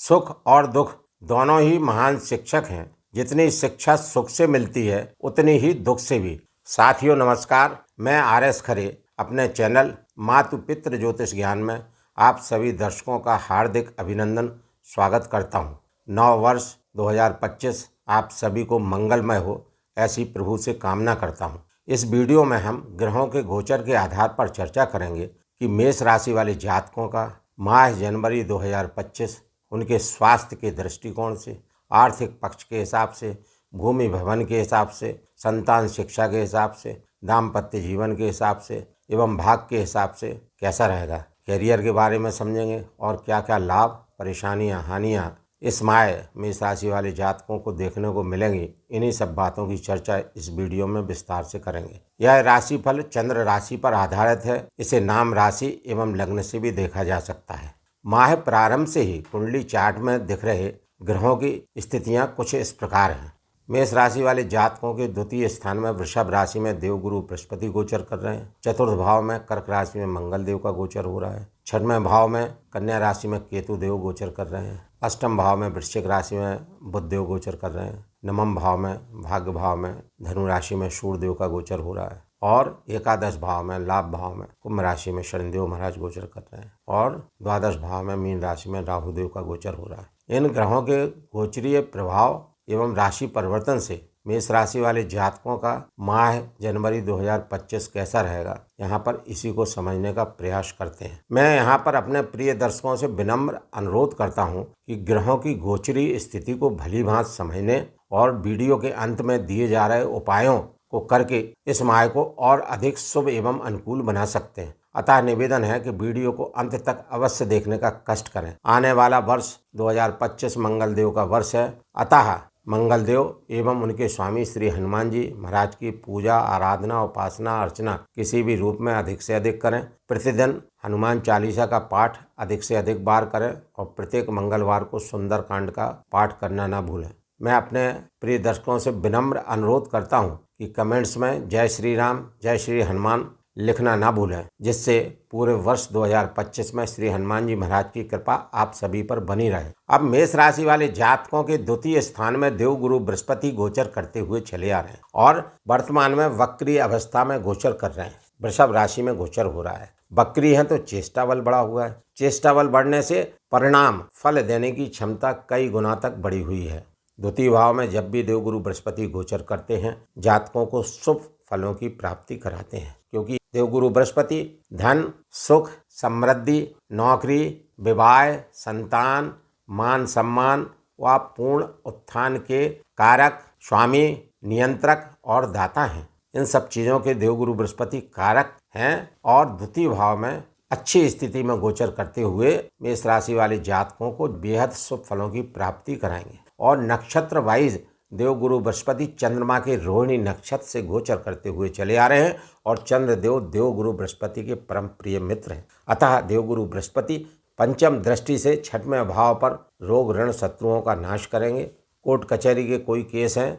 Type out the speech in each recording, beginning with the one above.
सुख और दुख दोनों ही महान शिक्षक हैं। जितनी शिक्षा सुख से मिलती है उतनी ही दुख से भी। साथियों नमस्कार, मैं RS खरे अपने चैनल मातु पितृ ज्योतिष ज्ञान में आप सभी दर्शकों का हार्दिक अभिनंदन स्वागत करता हूँ। नव वर्ष 2025 आप सभी को मंगलमय हो, ऐसी प्रभु से कामना करता हूँ। इस वीडियो में हम ग्रहों के गोचर के आधार पर चर्चा करेंगे कि मेष राशि वाले जातकों का माह जनवरी 2025 उनके स्वास्थ्य के दृष्टिकोण से, आर्थिक पक्ष के हिसाब से, भूमि भवन के हिसाब से, संतान शिक्षा के हिसाब से, दाम्पत्य जीवन के हिसाब से एवं भाग के हिसाब से कैसा रहेगा। कैरियर के बारे में समझेंगे और क्या क्या लाभ, परेशानियां, हानियां इस माह मेष राशि वाले जातकों को देखने को मिलेंगी। इन्हीं सब बातों की चर्चा इस वीडियो में विस्तार से करेंगे। यह राशिफल चंद्र राशि पर आधारित है। इसे नाम, राशि एवं लग्न से भी देखा जा सकता है। माह प्रारंभ से ही कुंडली चार्ट में दिख रहे ग्रहों की स्थितियां कुछ इस प्रकार हैं। मेष राशि वाले जातकों के द्वितीय स्थान में वृषभ राशि में देवगुरु बृहस्पति गोचर कर रहे हैं। चतुर्थ भाव में कर्क राशि में मंगल देव का गोचर हो रहा है। छठवें भाव में कन्या राशि में केतु देव गोचर कर रहे हैं। अष्टम भाव में वृश्चिक राशि में बुध देव गोचर कर रहे हैं। नवम भाव में भाग्य भाव में धनु राशि में सूर्य देव का गोचर हो रहा है। और एकादश भाव में लाभ भाव में कुंभ राशि में शनिदेव महाराज गोचर कर रहे हैं। और द्वादश भाव में मीन राशि में राहु देव का गोचर हो रहा है। इन ग्रहों के गोचरीय प्रभाव एवं राशि परिवर्तन से मेष राशि वाले जातकों का माह जनवरी 2025 कैसा रहेगा, यहाँ पर इसी को समझने का प्रयास करते हैं। मैं यहाँ पर अपने प्रिय दर्शकों से विनम्र अनुरोध करता हूँ कि ग्रहों की गोचरी स्थिति को भली भांति समझने और वीडियो के अंत में दिए जा रहे उपायों को करके इस माह को और अधिक शुभ एवं अनुकूल बना सकते हैं। अतः निवेदन है कि वीडियो को अंत तक अवश्य देखने का कष्ट करें। आने वाला वर्ष 2025 मंगल देव का वर्ष है। अतः मंगल देव एवं उनके स्वामी श्री हनुमान जी महाराज की पूजा, आराधना, उपासना, अर्चना किसी भी रूप में अधिक से अधिक करें। प्रतिदिन हनुमान चालीसा का पाठ अधिक से अधिक बार करें और प्रत्येक मंगलवार को सुंदर कांड का पाठ करना न भूलें। मैं अपने प्रिय दर्शकों से विनम्र अनुरोध करता हूं कि कमेंट्स में जय श्री राम, जय श्री हनुमान लिखना ना भूलें, जिससे पूरे वर्ष 2025 में श्री हनुमान जी महाराज की कृपा आप सभी पर बनी रहे। अब मेष राशि वाले जातकों के द्वितीय स्थान में देवगुरु बृहस्पति गोचर करते हुए चले आ रहे हैं और वर्तमान में वक्री अवस्था में गोचर कर रहे हैं। वृषभ राशि में गोचर हो रहा है। वक्री है तो चेष्टा बल बढ़ा हुआ है। चेष्टा बल बढ़ने से परिणाम, फल देने की क्षमता कई गुना तक बढ़ी हुई है। द्वितीय भाव में जब भी देवगुरु बृहस्पति गोचर करते हैं, जातकों को शुभ फलों की प्राप्ति कराते हैं, क्योंकि देवगुरु बृहस्पति धन, सुख, समृद्धि, नौकरी, विवाह, संतान, मान सम्मान व पूर्ण उत्थान के कारक, स्वामी, नियंत्रक और दाता हैं। इन सब चीज़ों के देवगुरु बृहस्पति कारक हैं और द्वितीय भाव में अच्छी स्थिति में गोचर करते हुए मेष राशि वाले जातकों को बेहद शुभ फलों की प्राप्ति कराएंगे। और नक्षत्र वाइज देवगुरु बृहस्पति चंद्रमा के रोहिणी नक्षत्र से गोचर करते हुए चले आ रहे हैं और चंद्रदेव देवगुरु बृहस्पति के परम प्रिय मित्र हैं। अतः देवगुरु बृहस्पति पंचम दृष्टि से छठवें भाव पर रोग, ऋण, शत्रुओं का नाश करेंगे। कोर्ट कचहरी के कोई केस हैं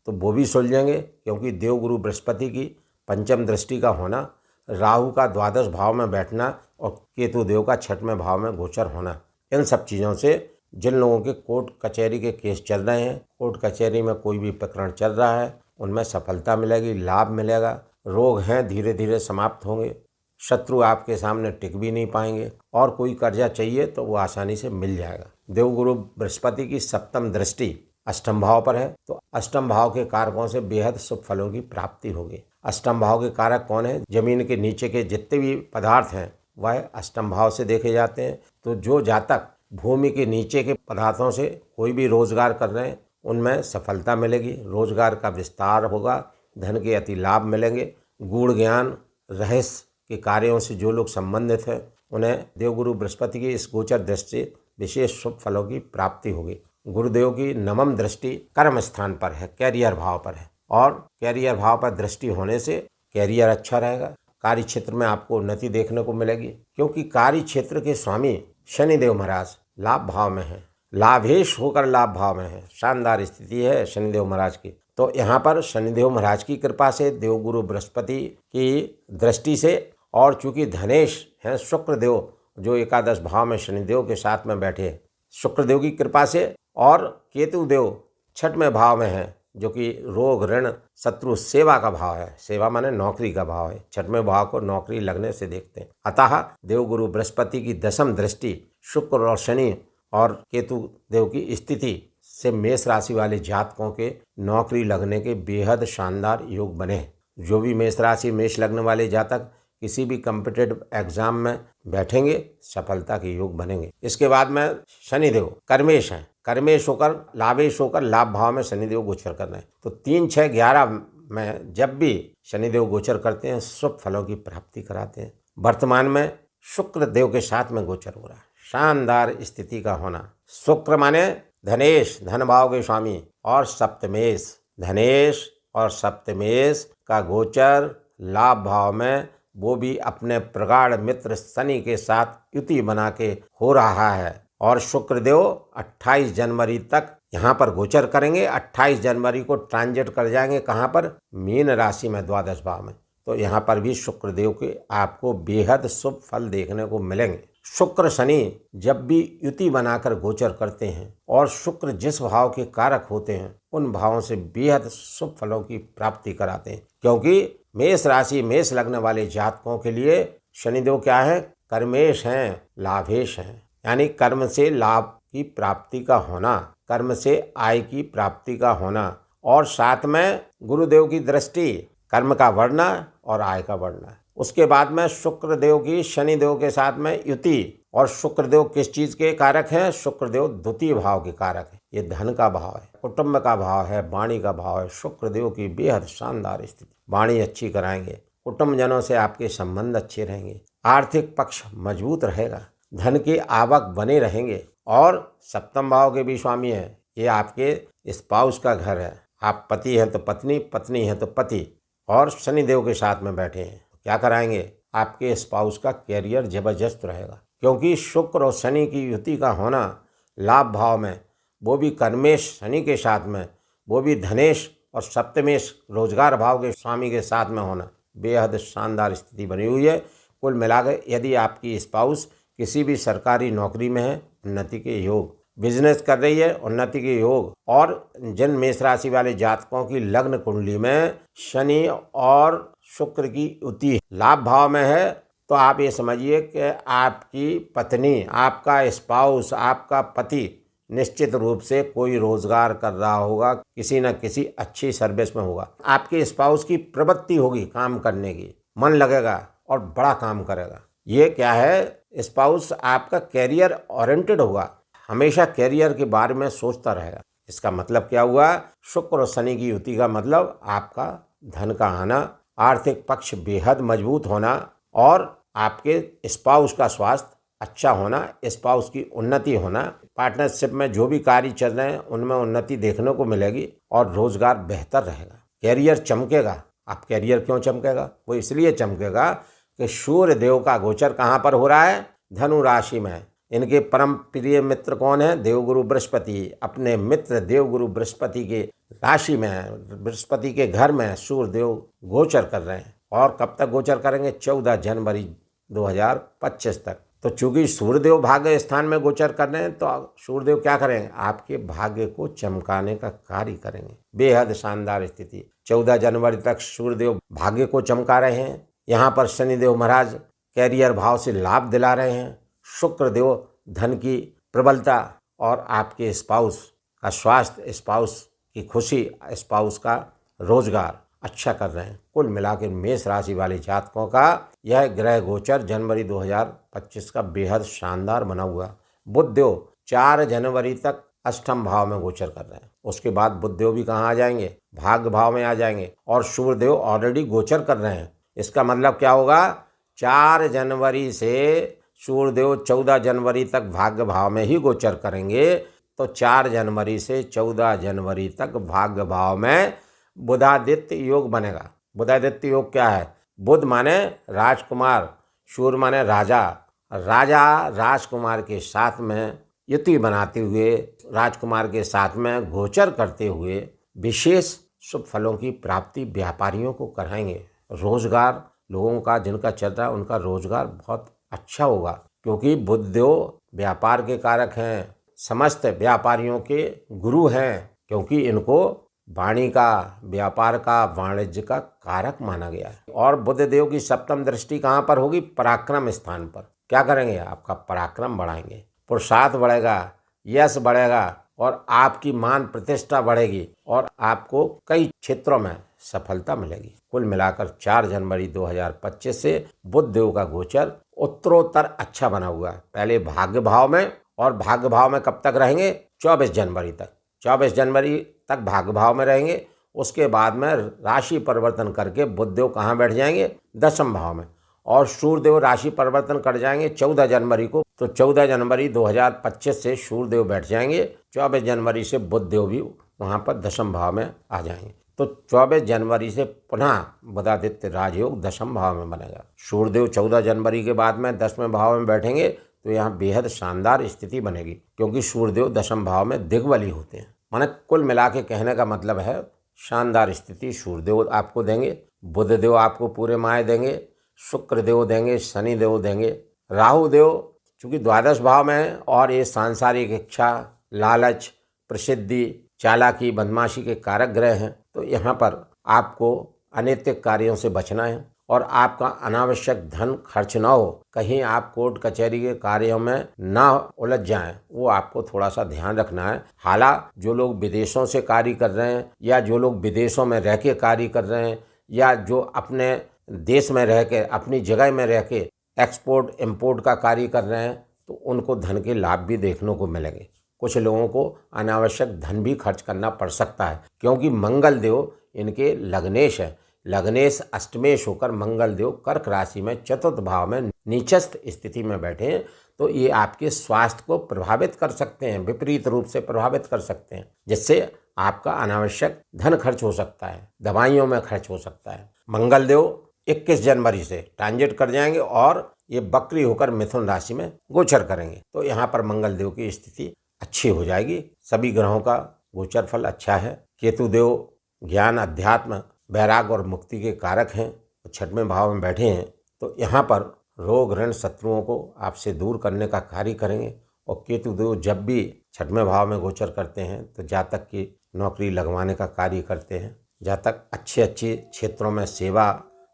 तो वो भी सुलझेंगे, क्योंकि देवगुरु बृहस्पति की पंचम दृष्टि का होना, राहु का द्वादश भाव में बैठना और केतु देव का छठवें भाव में गोचर होना, इन सब चीज़ों से जिन लोगों के कोर्ट कचहरी के केस चल रहे हैं, कोर्ट कचहरी में कोई भी प्रकरण चल रहा है, उनमें सफलता मिलेगी, लाभ मिलेगा। रोग हैं धीरे धीरे समाप्त होंगे। शत्रु आपके सामने टिक भी नहीं पाएंगे और कोई कर्जा चाहिए तो वो आसानी से मिल जाएगा। देवगुरु बृहस्पति की सप्तम दृष्टि अष्टम भाव पर है तो अष्टम भाव के कारकों से बेहद शुभ फलों की प्राप्ति होगी। अष्टम भाव के कारक कौन है? जमीन के नीचे के जितने भी पदार्थ हैं वह अष्टम भाव से देखे जाते हैं। तो जो जातक भूमि के नीचे के पदार्थों से कोई भी रोजगार कर रहे हैं उनमें सफलता मिलेगी, रोजगार का विस्तार होगा, धन के अति लाभ मिलेंगे। गूढ़ ज्ञान, रहस्य के कार्यों से जो लोग संबंधित हैं उन्हें देवगुरु बृहस्पति की इस गोचर दृष्टि विशेष शुभ फलों की प्राप्ति होगी। गुरुदेव की नवम दृष्टि कर्म स्थान पर है, कैरियर भाव पर है और कैरियर भाव पर दृष्टि होने से कैरियर अच्छा रहेगा। कार्य क्षेत्र में आपको उन्नति देखने को मिलेगी, क्योंकि कार्य क्षेत्र के स्वामी शनिदेव महाराज लाभ भाव में है, लाभेश होकर लाभ भाव में है। शानदार स्थिति है शनिदेव महाराज की। तो यहाँ पर शनिदेव महाराज की कृपा से, देवगुरु बृहस्पति की दृष्टि से, और चूंकि धनेश है शुक्र देव जो एकादश भाव में शनिदेव के साथ में बैठे शुक्रदेव की कृपा से। और केतु देव छठवें भाव में है, जो कि रोग, ऋण, शत्रु, सेवा का भाव है। सेवा माने नौकरी का भाव है। छठवें भाव को नौकरी लगने से देखते हैं। अतः देवगुरु बृहस्पति की दशम दृष्टि शुक्र और शनि और केतु देव की स्थिति से मेष राशि वाले जातकों के नौकरी लगने के बेहद शानदार योग बने हैं। जो भी मेष राशि, मेष लग्न वाले जातक किसी भी कॉम्पिटिटिव एग्जाम में बैठेंगे, सफलता के योग बनेंगे। इसके बाद में शनिदेव कर्मेश हैं। कर्मेश होकर, लाभेश होकर लाभ भाव में शनिदेव गोचर कर रहे हैं। तो 3, 6, 11 में जब भी शनिदेव गोचर करते हैं, शुभ फलों की प्राप्ति कराते हैं। वर्तमान में शुक्र देव के साथ में गोचर हो रहा है। शानदार स्थिति का होना। शुक्र माने धनेश, धन भाव के स्वामी, और सप्तमेश, धनेश और सप्तमेश का गोचर लाभ भाव में, वो भी अपने प्रगाढ़ मित्र शनि के साथ युति बना के हो रहा है। और शुक्रदेव 28 जनवरी तक यहाँ पर गोचर करेंगे। 28 जनवरी को ट्रांजिट कर जाएंगे कहाँ पर? मीन राशि में, द्वादश भाव में। तो यहाँ पर भी शुक्रदेव के आपको बेहद शुभ फल देखने को मिलेंगे। शुक्र शनि जब भी युति बनाकर गोचर करते हैं और शुक्र जिस भाव के कारक होते हैं, उन भावों से बेहद शुभ फलों की प्राप्ति कराते हैं। क्योंकि मेष राशि, मेष लग्न वाले जातकों के लिए शनिदेव क्या है? कर्मेश हैं, लाभेश हैं। यानी कर्म से लाभ की प्राप्ति का होना, कर्म से आय की प्राप्ति का होना, और साथ में गुरुदेव की दृष्टि, कर्म का बढ़ना और आय का बढ़ना। उसके बाद में शुक्रदेव की शनिदेव के साथ में युति। और शुक्रदेव किस चीज के कारक हैं? शुक्रदेव द्वितीय भाव के कारक है। ये धन का भाव है, कुटुंब का भाव है, वाणी का भाव है। शुक्रदेव की बेहद शानदार स्थिति। वाणी अच्छी कराएंगे, कुटुंब जनों से आपके संबंध अच्छे रहेंगे, आर्थिक पक्ष मजबूत रहेगा, धन की आवक बने रहेंगे। और सप्तम भाव के भी स्वामी है, ये आपके स्पाउस का घर है। आप पति हैं तो पत्नी, पत्नी है तो पति, और शनिदेव के साथ में बैठे हैं। क्या कराएंगे? आपके स्पाउस का कैरियर जबरदस्त रहेगा। क्योंकि शुक्र और शनि की युति का होना लाभ भाव में, वो भी कर्मेश शनि के साथ में, वो भी धनेश और सप्तमेश रोजगार भाव के स्वामी के साथ में होना, बेहद शानदार स्थिति बनी हुई है। कुल मिलाकर यदि आपकी स्पाउस किसी भी सरकारी नौकरी में है, उन्नति के योग, बिजनेस कर रही है, उन्नति के योग। और जिन मेष राशि वाले जातकों की लग्न कुंडली में शनि और शुक्र की युति लाभ भाव में है, तो आप ये समझिए कि आपकी पत्नी, आपका स्पाउस, आपका पति निश्चित रूप से कोई रोजगार कर रहा होगा, किसी न किसी अच्छी सर्विस में होगा। आपके स्पाउस की प्रवृत्ति होगी काम करने की, मन लगेगा और बड़ा काम करेगा। ये क्या है? स्पाउस आपका कैरियर ओरिएंटेड होगा, हमेशा कैरियर के बारे में सोचता रहेगा। इसका मतलब क्या हुआ? शुक्र और शनि की युति का मतलब आपका धन का आना, आर्थिक पक्ष बेहद मजबूत होना, और आपके स्पाउस का स्वास्थ्य अच्छा होना, स्पाउस की उन्नति होना। पार्टनरशिप में जो भी कार्य चल रहे हैं उनमें उन्नति देखने को मिलेगी और रोजगार बेहतर रहेगा, कैरियर चमकेगा। आप कैरियर क्यों चमकेगा? वो इसलिए चमकेगा कि सूर्य देव का गोचर कहाँ पर हो रहा है? धनु राशि में। इनके परम प्रिय मित्र कौन है? देवगुरु बृहस्पति। अपने मित्र देवगुरु बृहस्पति के राशि में, बृहस्पति के घर में सूर्य देव गोचर कर रहे हैं। और कब तक गोचर करेंगे? 14 जनवरी 2025 तक। तो चूंकि सूर्यदेव भाग्य स्थान में गोचर कर रहे हैं, तो सूर्यदेव क्या करेंगे? आपके भाग्य को चमकाने का कार्य करेंगे। बेहद शानदार स्थिति। 14 जनवरी तक सूर्यदेव भाग्य को चमका रहे हैं। यहाँ पर शनिदेव महाराज कैरियर भाव से लाभ दिला रहे हैं। शुक्रदेव धन की प्रबलता और आपके स्पाउस का स्वास्थ्य, स्पाउस की खुशी, स्पाउस का रोजगार अच्छा कर रहे हैं। कुल मिलाकर मेष राशि वाले जातकों का यह ग्रह गोचर जनवरी 2025 का बेहद शानदार बना हुआ। बुधदेव 4 जनवरी तक अष्टम भाव में गोचर कर रहे हैं। उसके बाद बुधदेव भी कहाँ आ जाएंगे? भाग्य भाव में आ जाएंगे। और सूर्यदेव ऑलरेडी गोचर कर रहे हैं। इसका मतलब क्या होगा? 4 जनवरी से सूर्यदेव 14 जनवरी तक भाग्य भाव में ही गोचर करेंगे। तो 4 जनवरी से 14 जनवरी तक भाग्य भाव में बुधादित्य योग बनेगा। बुधादित्य योग क्या है? बुध माने राजकुमार, सूर्य माने राजा। राजा राजकुमार के साथ में युति बनाते हुए, राजकुमार के साथ में गोचर करते हुए विशेष शुभ फलों की प्राप्ति व्यापारियों को कराएंगे। रोजगार लोगों का जिनका चल रहा है, उनका रोजगार बहुत अच्छा होगा। क्योंकि बुधदेव व्यापार के कारक हैं, समस्त व्यापारियों के गुरु हैं, क्योंकि इनको वाणी का, व्यापार का, वाणिज्य का कारक माना गया है। और बुध देव की सप्तम दृष्टि कहाँ पर होगी? पराक्रम स्थान पर। क्या करेंगे? आपका पराक्रम बढ़ाएंगे, पुरुषार्थ बढ़ेगा, यश बढ़ेगा और आपकी मान प्रतिष्ठा बढ़ेगी और आपको कई क्षेत्रों में सफलता मिलेगी। कुल मिलाकर 4 जनवरी 2025 से बुध देव का गोचर उत्तरोत्तर अच्छा बना हुआ है। पहले भाग्य भाव में, और भाग्य भाव में कब तक रहेंगे? 24 जनवरी तक। 24 जनवरी तक भाग्य भाव में रहेंगे। उसके बाद में राशि परिवर्तन करके बुध देव कहाँ बैठ जाएंगे? 10वें भाव में। और सूर्यदेव राशि परिवर्तन कर जाएंगे 14 जनवरी को। तो 14 जनवरी 2025 से सूर्यदेव बैठ जाएंगे। 24 जनवरी से बुध देव भी वहाँ पर 10वें भाव में आ जाएंगे। तो 24 जनवरी से पुनः बुधादित्य राजयोग 10वें भाव में बनेगा। सूर्यदेव 14 जनवरी के बाद में 10वें भाव में बैठेंगे तो यहाँ बेहद शानदार स्थिति बनेगी, क्योंकि सूर्यदेव 10वें भाव में दिग्बली होते हैं। माने कुल मिला के कहने का मतलब है शानदार स्थिति सूर्यदेव आपको देंगे, बुध देव आपको पूरे माह देंगे, शुक्र देव देंगे, शनि देव देंगे, राहु देव चूँकि द्वादश भाव में है और ये सांसारिक इच्छा, लालच, प्रसिद्धि, चालाकी, बदमाशी के कारक ग्रह हैं। तो यहाँ पर आपको अनैतिक कार्यों से बचना है और आपका अनावश्यक धन खर्च ना हो, कहीं आप कोर्ट कचहरी के कार्यों में ना उलझ जाएं, वो आपको थोड़ा सा ध्यान रखना है। हालांकि जो लोग विदेशों से कार्य कर रहे हैं या जो लोग विदेशों में रह के कार्य कर रहे हैं या जो अपने देश में रह के, अपनी जगह में रह के एक्सपोर्ट इम्पोर्ट का कार्य कर रहे हैं, तो उनको धन के लाभ भी देखने को मिलेंगे। कुछ लोगों को अनावश्यक धन भी खर्च करना पड़ सकता है, क्योंकि मंगल देव इनके लग्नेश है। लग्नेश अष्टमेश होकर मंगल देव कर्क राशि में चतुर्थ भाव में नीचस्थ स्थिति में बैठे हैं। तो ये आपके स्वास्थ्य को प्रभावित कर सकते हैं, विपरीत रूप से प्रभावित कर सकते हैं, जिससे आपका अनावश्यक धन खर्च हो सकता है, दवाइयों में खर्च हो सकता है। मंगल देव 21 जनवरी से ट्रांजिट कर जाएंगे और ये वक्री होकर मिथुन राशि में गोचर करेंगे। तो यहाँ पर मंगल देव की स्थिति अच्छी हो जाएगी। सभी ग्रहों का गोचर फल अच्छा है। केतु देव ज्ञान, अध्यात्म, वैराग्य और मुक्ति के कारक हैं, तो 6वें भाव में बैठे हैं। तो यहाँ पर रोग, ऋण, शत्रुओं को आपसे दूर करने का कार्य करेंगे। और केतु देव जब भी 6वें भाव में गोचर करते हैं तो जातक की नौकरी लगवाने का कार्य करते हैं। जातक अच्छे क्षेत्रों में सेवा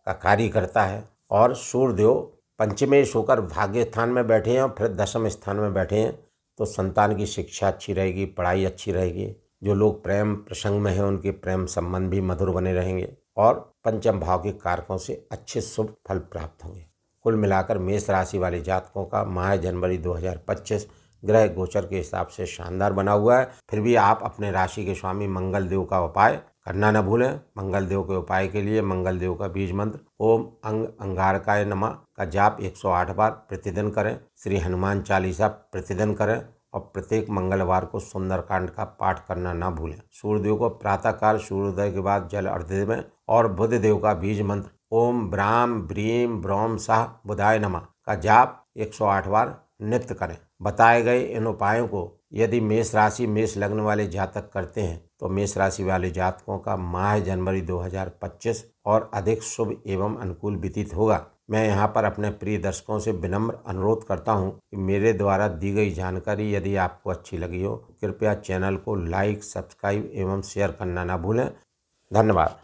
का कार्य करता है। और सूर्यदेव पंचमेश होकर भाग्य स्थान में बैठे हैं और फिर 10वें स्थान में बैठे हैं, तो संतान की शिक्षा अच्छी रहेगी, पढ़ाई अच्छी रहेगी। जो लोग प्रेम प्रसंग में हैं उनके प्रेम संबंध भी मधुर बने रहेंगे और पंचम भाव के कारकों से अच्छे शुभ फल प्राप्त होंगे। कुल मिलाकर मेष राशि वाले जातकों का माह जनवरी 2025 ग्रह गोचर के हिसाब से शानदार बना हुआ है। फिर भी आप अपने राशि के स्वामी मंगल देव का उपाय करना न भूलें। मंगल देव के उपाय के लिए मंगल देव का बीज मंत्र ओम अंगारकाय नमः का जाप 108 बार प्रतिदिन करें। श्री हनुमान चालीसा प्रतिदिन करें और प्रत्येक मंगलवार को सुंदरकांड का पाठ करना ना भूलें। सूर्यदेव को प्रातःकाल सूर्योदय के बाद जल अर्घ्य दें और बुध देव का बीज मंत्र ओम ब्राम ब्रीम ब्रौम साह बुधाय नमः का जाप 108 बार नित्य करें। बताए गए इन उपायों को यदि मेष राशि, मेष लग्न वाले जातक करते हैं तो मेष राशि वाले जातकों का माह जनवरी 2025 और अधिक शुभ एवं अनुकूल व्यतीत होगा। मैं यहाँ पर अपने प्रिय दर्शकों से विनम्र अनुरोध करता हूँ कि मेरे द्वारा दी गई जानकारी यदि आपको अच्छी लगी हो, कृपया चैनल को लाइक, सब्सक्राइब एवं शेयर करना ना भूलें। धन्यवाद।